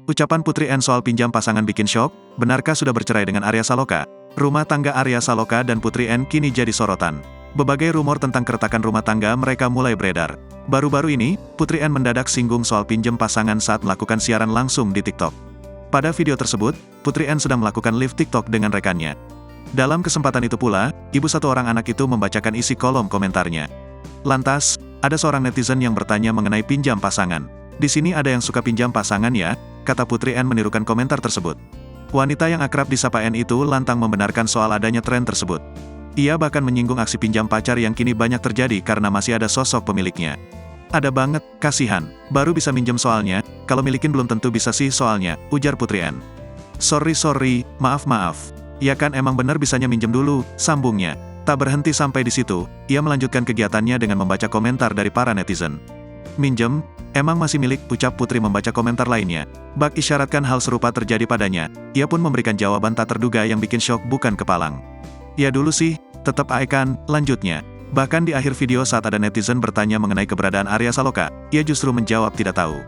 Ucapan Putri N soal pinjam pasangan bikin syok, benarkah sudah bercerai dengan Arya Saloka? Rumah tangga Arya Saloka dan Putri N kini jadi sorotan. Berbagai rumor tentang keretakan rumah tangga mereka mulai beredar. Baru-baru ini, Putri N mendadak singgung soal pinjam pasangan saat melakukan siaran langsung di TikTok. Pada video tersebut, Putri N sedang melakukan live TikTok dengan rekannya. Dalam kesempatan itu pula, ibu satu orang anak itu membacakan isi kolom komentarnya. Lantas, ada seorang netizen yang bertanya mengenai pinjam pasangan. Di sini ada yang suka pinjam pasangan ya, kata Putri N menirukan komentar tersebut. Wanita yang akrab disapa N itu lantang membenarkan soal adanya tren tersebut. Ia bahkan menyinggung aksi pinjam pacar yang kini banyak terjadi karena masih ada sosok pemiliknya. Ada banget, kasihan, baru bisa minjem soalnya, kalau milikin belum tentu bisa sih soalnya, ujar Putri N. Sorry, maaf. Ya kan emang bener bisanya minjem dulu, sambungnya. Tak berhenti sampai di situ, ia melanjutkan kegiatannya dengan membaca komentar dari para netizen. Minjem? Emang masih milik, ucap Putri membaca komentar lainnya. Bak isyaratkan hal serupa terjadi padanya, ia pun memberikan jawaban tak terduga yang bikin syok bukan kepalang. Ya dulu sih, tetap kan, lanjutnya. Bahkan di akhir video saat ada netizen bertanya mengenai keberadaan Arya Saloka, ia justru menjawab tidak tahu.